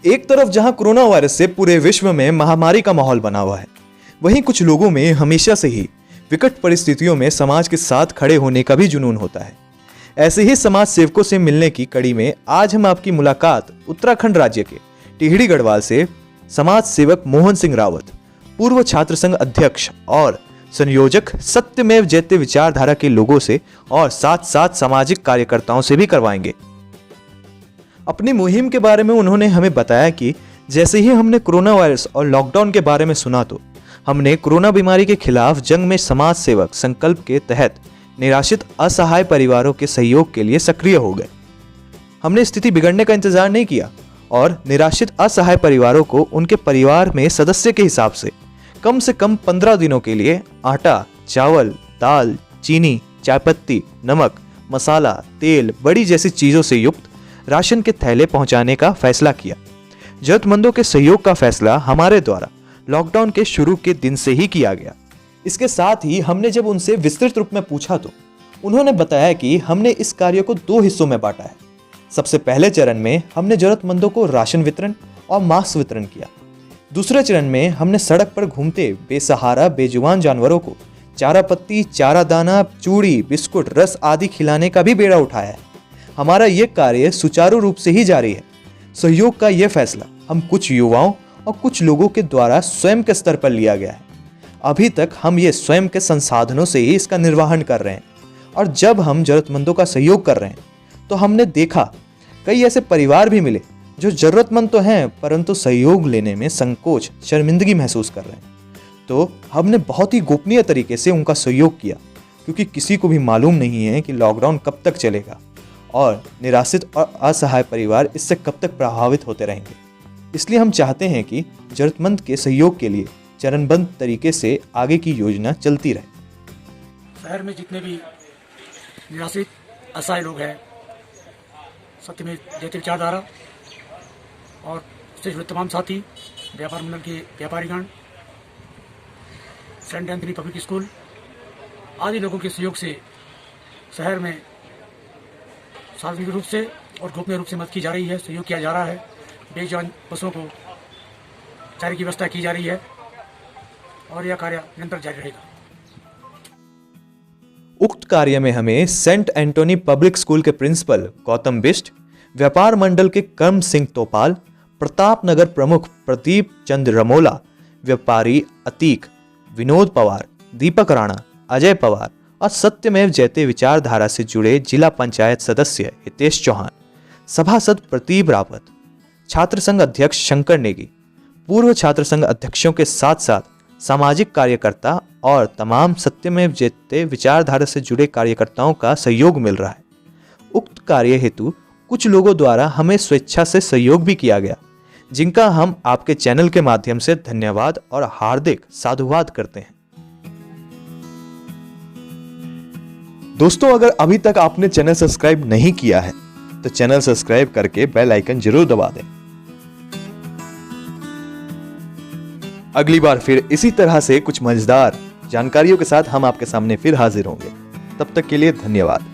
एक तरफ जहां कोरोना वायरस से पूरे विश्व में महामारी का माहौल बना हुआ है, वहीं कुछ लोगों में हमेशा से ही विकट परिस्थितियों में समाज के साथ खड़े होने का भी जुनून होता है। ऐसे ही समाज सेवकों से मिलने की कड़ी में आज हम आपकी मुलाकात उत्तराखंड राज्य के टिहरी गढ़वाल से समाज सेवक मोहन सिंह रावत, पूर्व छात्र संघ अध्यक्ष और संयोजक सत्यमेव जयते विचारधारा के लोगों से और साथ साथ सामाजिक कार्यकर्ताओं से भी करवाएंगे। अपनी मुहिम के बारे में उन्होंने हमें बताया कि जैसे ही हमने कोरोना वायरस और लॉकडाउन के बारे में सुना तो हमने कोरोना बीमारी के खिलाफ जंग में समाज सेवक संकल्प के तहत निराश्रित असहाय परिवारों के सहयोग के लिए सक्रिय हो गए। हमने स्थिति बिगड़ने का इंतजार नहीं किया और निराश्रित असहाय परिवारों को उनके परिवार में सदस्य के हिसाब से कम 15 दिनों के लिए आटा, चावल, दाल, चीनी, चायपत्ती, नमक, मसाला, तेल, बड़ी जैसी चीजों से युक्त राशन के थैले पहुंचाने का फैसला किया। जरूरतमंदों के सहयोग का फैसला हमारे द्वारा लॉकडाउन के शुरू के दिन से ही किया गया। इसके साथ ही हमने जब उनसे विस्तृत रूप में पूछा तो उन्होंने बताया कि हमने इस कार्य को 2 हिस्सों में बांटा है। सबसे पहले चरण में हमने जरूरतमंदों को राशन वितरण और मास्क वितरण किया। दूसरे चरण में हमने सड़क पर घूमते बेसहारा बेजुबान जानवरों को चारा पत्ती, चारा दाना, चूड़ी, बिस्कुट, रस आदि खिलाने का भी बेड़ा उठाया है। हमारा ये कार्य सुचारू रूप से ही जारी है। सहयोग का यह फैसला हम कुछ युवाओं और कुछ लोगों के द्वारा स्वयं के स्तर पर लिया गया है। अभी तक हम ये स्वयं के संसाधनों से ही इसका निर्वहन कर रहे हैं और जब हम जरूरतमंदों का सहयोग कर रहे हैं तो हमने देखा कई ऐसे परिवार भी मिले जो जरूरतमंद तो हैं परंतु सहयोग लेने में संकोच, शर्मिंदगी महसूस कर रहे हैं। तो हमने बहुत ही गोपनीय तरीके से उनका सहयोग किया क्योंकि किसी को भी मालूम नहीं है कि लॉकडाउन कब तक चलेगा और निराश्रित और असहाय परिवार इससे कब तक प्रभावित होते रहेंगे। इसलिए हम चाहते हैं कि जरूरतमंद के सहयोग के लिए चरणबद्ध तरीके से आगे की योजना चलती रहे। शहर में जितने भी निराश्रित असहाय लोग हैं, सत्यमेव जयते विचारधारा और उससे जुड़े तमाम साथी, व्यापार मंडल के व्यापारीगण, सेंट एंथनी पब्लिक स्कूल आदि लोगों के सहयोग से शहर में सार्वजनिक रूप से और गोपनीय रूप से मदद की जा रही है, सहयोग किया जा रहा है। बेजुबान पशुओं को चारे की व्यवस्था की जा रही है और यह कार्य निरंतर जारी रहेगा। उक्त कार्य में हमें सेंट एंटोनी पब्लिक स्कूल के प्रिंसिपल गौतम बिष्ट, व्यापार मंडल के कर्म सिंह तोपाल, प्रताप नगर प्रमुख प्रदीप चंद रमोला, व्यापारी अतीक, विनोद पवार, दीपक राणा, अजय पवार और सत्यमेव जयते विचारधारा से जुड़े जिला पंचायत सदस्य हितेश चौहान, सभासद प्रतीप रावत, छात्र संघ अध्यक्ष शंकर नेगी, पूर्व छात्र संघ अध्यक्षों के साथ साथ सामाजिक कार्यकर्ता और तमाम सत्यमेव जयते विचारधारा से जुड़े कार्यकर्ताओं का सहयोग मिल रहा है। उक्त कार्य हेतु कुछ लोगों द्वारा हमें स्वेच्छा से सहयोग भी किया गया, जिनका हम आपके चैनल के माध्यम से धन्यवाद और हार्दिक साधुवाद करते हैं। दोस्तों, अगर अभी तक आपने चैनल सब्सक्राइब नहीं किया है तो चैनल सब्सक्राइब करके बेल आइकन जरूर दबा दें। अगली बार फिर इसी तरह से कुछ मजेदार जानकारियों के साथ हम आपके सामने फिर हाजिर होंगे। तब तक के लिए धन्यवाद।